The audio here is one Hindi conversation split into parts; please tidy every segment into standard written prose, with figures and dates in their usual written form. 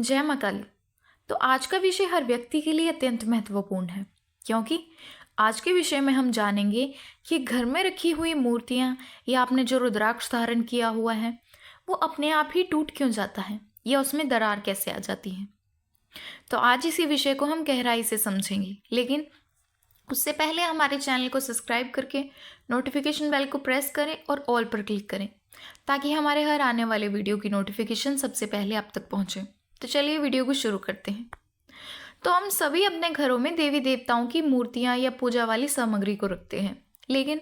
जय माँ काली। तो आज का विषय हर व्यक्ति के लिए अत्यंत महत्वपूर्ण है, क्योंकि आज के विषय में हम जानेंगे कि घर में रखी हुई मूर्तियाँ या आपने जो रुद्राक्ष धारण किया हुआ है वो अपने आप ही टूट क्यों जाता है या उसमें दरार कैसे आ जाती है। तो आज इसी विषय को हम गहराई से समझेंगे, लेकिन उससे पहले हमारे चैनल को सब्सक्राइब करके नोटिफिकेशन बेल को प्रेस करें और ऑल पर क्लिक करें, ताकि हमारे हर आने वाले वीडियो की नोटिफिकेशन सबसे पहले आप तक पहुँचे। तो चलिए वीडियो को शुरू करते हैं। तो हम सभी अपने घरों में देवी देवताओं की मूर्तियां या पूजा वाली सामग्री को रखते हैं, लेकिन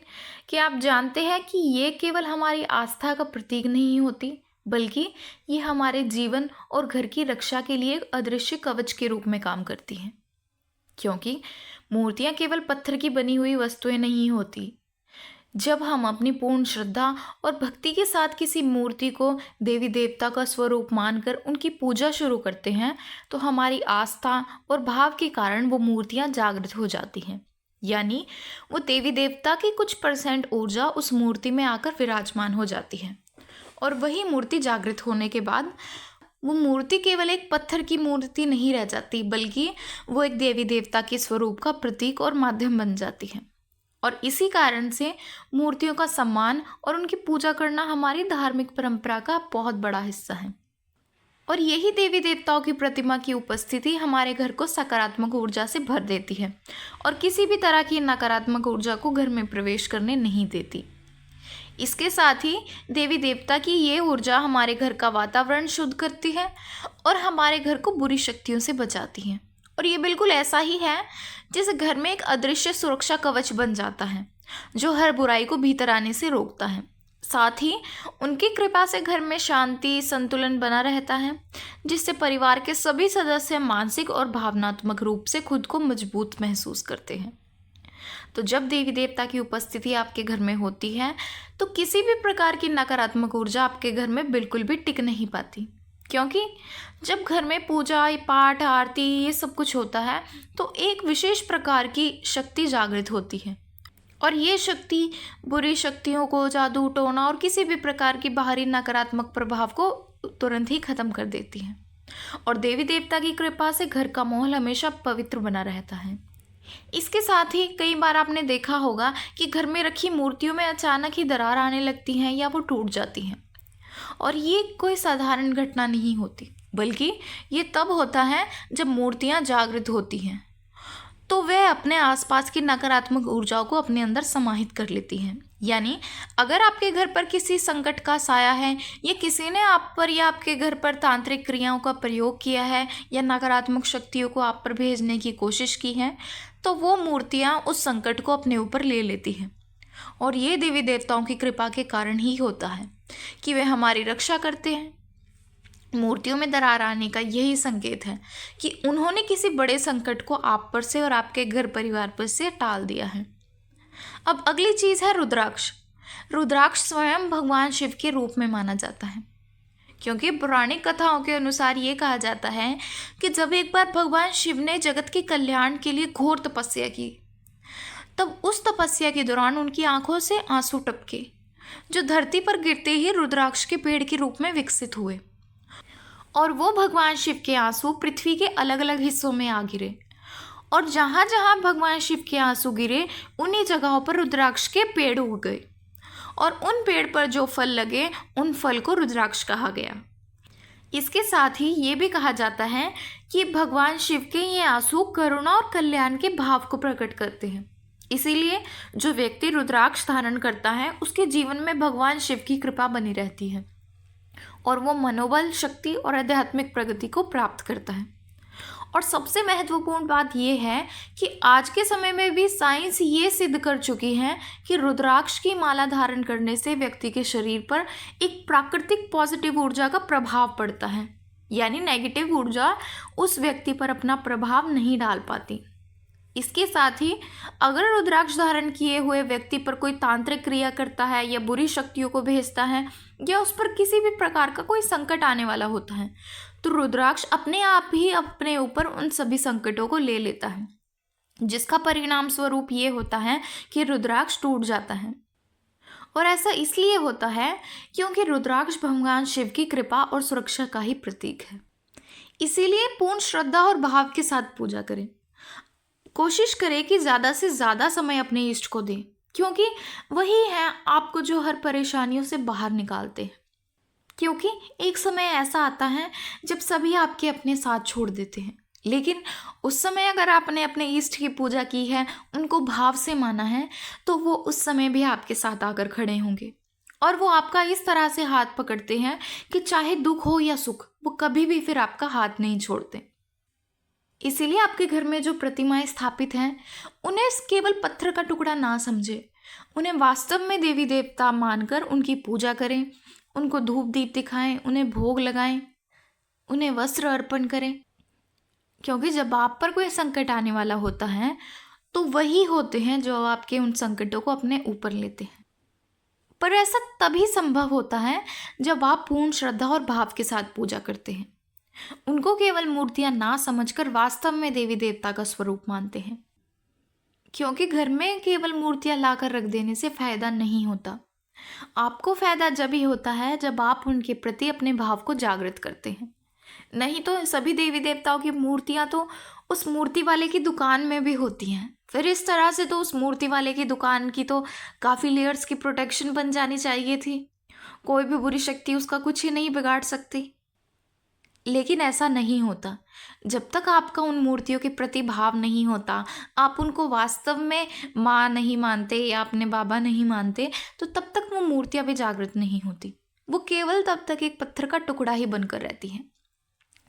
क्या आप जानते हैं कि ये केवल हमारी आस्था का प्रतीक नहीं होती, बल्कि ये हमारे जीवन और घर की रक्षा के लिए एक अदृश्य कवच के रूप में काम करती हैं। क्योंकि मूर्तियां केवल पत्थर की बनी हुई वस्तुएं नहीं होती। जब हम अपनी पूर्ण श्रद्धा और भक्ति के साथ किसी मूर्ति को देवी देवता का स्वरूप मानकर उनकी पूजा शुरू करते हैं, तो हमारी आस्था और भाव के कारण वो मूर्तियां जागृत हो जाती हैं। यानी वो देवी देवता की कुछ % ऊर्जा उस मूर्ति में आकर विराजमान हो जाती है, और वही मूर्ति जागृत होने के बाद वो मूर्ति केवल एक पत्थर की मूर्ति नहीं रह जाती, बल्कि वो एक देवी देवता के स्वरूप का प्रतीक और माध्यम बन जाती है। और इसी कारण से मूर्तियों का सम्मान और उनकी पूजा करना हमारी धार्मिक परंपरा का बहुत बड़ा हिस्सा है। और यही देवी देवताओं की प्रतिमा की उपस्थिति हमारे घर को सकारात्मक ऊर्जा से भर देती है और किसी भी तरह की नकारात्मक ऊर्जा को घर में प्रवेश करने नहीं देती। इसके साथ ही देवी देवता की ये ऊर्जा हमारे घर का वातावरण शुद्ध करती है और हमारे घर को बुरी शक्तियों से बचाती है। और ये बिल्कुल ऐसा ही है जैसे घर में एक अदृश्य सुरक्षा कवच बन जाता है, जो हर बुराई को भीतर आने से रोकता है। साथ ही उनकी कृपा से घर में शांति संतुलन बना रहता है, जिससे परिवार के सभी सदस्य मानसिक और भावनात्मक रूप से खुद को मजबूत महसूस करते हैं। तो जब देवी देवता की उपस्थिति आपके घर में होती है, तो किसी भी प्रकार की नकारात्मक ऊर्जा आपके घर में बिल्कुल भी टिक नहीं पाती। क्योंकि जब घर में पूजा पाठ आरती ये सब कुछ होता है, तो एक विशेष प्रकार की शक्ति जागृत होती है, और ये शक्ति बुरी शक्तियों को, जादू टोना और किसी भी प्रकार की बाहरी नकारात्मक प्रभाव को तुरंत ही खत्म कर देती है। और देवी देवता की कृपा से घर का माहौल हमेशा पवित्र बना रहता है। इसके साथ ही कई बार आपने देखा होगा कि घर में रखी मूर्तियों में अचानक ही दरार आने लगती हैं या वो टूट जाती हैं। और ये कोई साधारण घटना नहीं होती, बल्कि ये तब होता है जब मूर्तियां जागृत होती हैं, तो वे अपने आसपास की नकारात्मक ऊर्जाओं को अपने अंदर समाहित कर लेती हैं। यानी अगर आपके घर पर किसी संकट का साया है, या किसी ने आप पर या आपके घर पर तांत्रिक क्रियाओं का प्रयोग किया है, या नकारात्मक शक्तियों को आप पर भेजने की कोशिश की है, तो वो मूर्तियां उस संकट को अपने ऊपर ले लेती हैं। और ये देवी देवताओं की कृपा के कारण ही होता है कि वे हमारी रक्षा करते हैं। मूर्तियों में दरार आने का यही संकेत है कि उन्होंने किसी बड़े संकट को आप पर से और आपके घर परिवार पर से टाल दिया है। अब अगली चीज़ है रुद्राक्ष। रुद्राक्ष स्वयं भगवान शिव के रूप में माना जाता है, क्योंकि पौराणिक कथाओं के अनुसार ये कहा जाता है कि जब एक बार भगवान शिव ने जगत के कल्याण के लिए घोर तपस्या की, तब उस तपस्या के दौरान उनकी आंखों से आंसू टपके, जो धरती पर गिरते ही रुद्राक्ष के पेड़ के रूप में विकसित हुए। और वो भगवान शिव के आंसू पृथ्वी के अलग अलग हिस्सों में आ गिरे, और जहाँ जहाँ भगवान शिव के आंसू गिरे उन्हीं जगहों पर रुद्राक्ष के पेड़ उग गए, और उन पेड़ पर जो फल लगे उन फल को रुद्राक्ष कहा गया। इसके साथ ही ये भी कहा जाता है कि भगवान शिव के ये आंसू करुणा और कल्याण के भाव को प्रकट करते हैं। इसीलिए जो व्यक्ति रुद्राक्ष धारण करता है उसके जीवन में भगवान शिव की कृपा बनी रहती है, और वो मनोबल, शक्ति और आध्यात्मिक प्रगति को प्राप्त करता है। और सबसे महत्वपूर्ण बात यह है कि आज के समय में भी साइंस ये सिद्ध कर चुकी है कि रुद्राक्ष की माला धारण करने से व्यक्ति के शरीर पर एक प्राकृतिक पॉजिटिव ऊर्जा का प्रभाव पड़ता है। यानी नेगेटिव ऊर्जा उस व्यक्ति पर अपना प्रभाव नहीं डाल पाती। इसके साथ ही अगर रुद्राक्ष धारण किए हुए व्यक्ति पर कोई तांत्रिक क्रिया करता है या बुरी शक्तियों को भेजता है, या उस पर किसी भी प्रकार का कोई संकट आने वाला होता है, तो रुद्राक्ष अपने आप ही अपने ऊपर उन सभी संकटों को ले लेता है, जिसका परिणाम स्वरूप ये होता है कि रुद्राक्ष टूट जाता है। और ऐसा इसलिए होता है क्योंकि रुद्राक्ष भगवान शिव की कृपा और सुरक्षा का ही प्रतीक है। इसीलिए पूर्ण श्रद्धा और भाव के साथ पूजा करें। कोशिश करें कि ज़्यादा से ज़्यादा समय अपने इष्ट को दें, क्योंकि वही हैं आपको जो हर परेशानियों से बाहर निकालते हैं। क्योंकि एक समय ऐसा आता है जब सभी आपके अपने साथ छोड़ देते हैं, लेकिन उस समय अगर आपने अपने इष्ट की पूजा की है, उनको भाव से माना है, तो वो उस समय भी आपके साथ आकर खड़े होंगे। और वो आपका इस तरह से हाथ पकड़ते हैं कि चाहे दुख हो या सुख, वो कभी भी फिर आपका हाथ नहीं छोड़ते। इसीलिए आपके घर में जो प्रतिमाएं स्थापित हैं, उन्हें केवल पत्थर का टुकड़ा ना समझे, उन्हें वास्तव में देवी देवता मानकर उनकी पूजा करें, उनको धूप दीप दिखाएं, उन्हें भोग लगाएं, उन्हें वस्त्र अर्पण करें। क्योंकि जब आप पर कोई संकट आने वाला होता है, तो वही होते हैं जो आपके उन संकटों को अपने ऊपर लेते हैं। पर ऐसा तभी संभव होता है जब आप पूर्ण श्रद्धा और भाव के साथ पूजा करते हैं, उनको केवल मूर्तियां ना समझकर वास्तव में देवी देवता का स्वरूप मानते हैं। क्योंकि घर में केवल मूर्तियां लाकर रख देने से फायदा नहीं होता। आपको फायदा जब ही होता है जब आप उनके प्रति अपने भाव को जागृत करते हैं। नहीं तो सभी देवी देवताओं की मूर्तियां तो उस मूर्ति वाले की दुकान में भी होती हैं। फिर इस तरह से तो उस मूर्ति वाले की दुकान की तो काफ़ी लेयर्स की प्रोटेक्शन बन जानी चाहिए थी। कोई भी बुरी शक्ति उसका कुछ ही नहीं बिगाड़ सकती। लेकिन ऐसा नहीं होता। जब तक आपका उन मूर्तियों के प्रति भाव नहीं होता, आप उनको वास्तव में माँ नहीं मानते या अपने बाबा नहीं मानते, तो तब तक वो मूर्तियाँ भी जागृत नहीं होती। वो केवल तब तक एक पत्थर का टुकड़ा ही बनकर रहती हैं।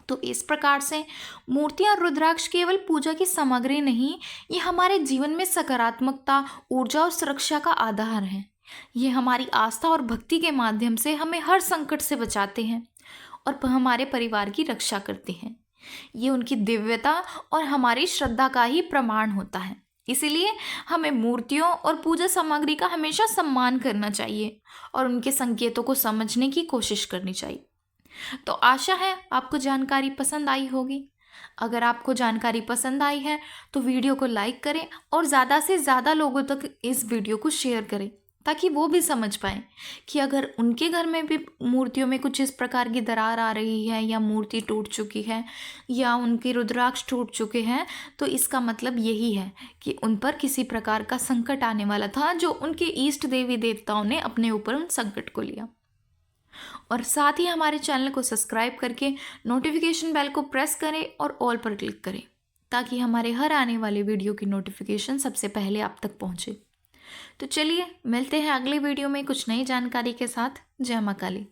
तो इस प्रकार से मूर्तियाँ और रुद्राक्ष केवल पूजा की सामग्री नहीं, ये हमारे जीवन में सकारात्मकता, ऊर्जा और सुरक्षा का आधार है। ये हमारी आस्था और भक्ति के माध्यम से हमें हर संकट से बचाते हैं और हमारे परिवार की रक्षा करते हैं। ये उनकी दिव्यता और हमारी श्रद्धा का ही प्रमाण होता है। इसीलिए हमें मूर्तियों और पूजा सामग्री का हमेशा सम्मान करना चाहिए और उनके संकेतों को समझने की कोशिश करनी चाहिए। तो आशा है आपको जानकारी पसंद आई होगी। अगर आपको जानकारी पसंद आई है तो वीडियो को लाइक करें और ज़्यादा से ज़्यादा लोगों तक इस वीडियो को शेयर करें, ताकि वो भी समझ पाएँ कि अगर उनके घर में भी मूर्तियों में कुछ इस प्रकार की दरार आ रही है या मूर्ति टूट चुकी है या उनके रुद्राक्ष टूट चुके हैं, तो इसका मतलब यही है कि उन पर किसी प्रकार का संकट आने वाला था, जो उनके इष्ट देवी देवताओं ने अपने ऊपर उन संकट को लिया। और साथ ही हमारे चैनल को सब्सक्राइब करके नोटिफिकेशन बेल को प्रेस करें और ऑल पर क्लिक करें, ताकि हमारे हर आने वाले वीडियो की नोटिफिकेशन सबसे पहले आप तक पहुंचे। तो चलिए मिलते हैं अगले वीडियो में कुछ नई जानकारी के साथ। जय मां काली।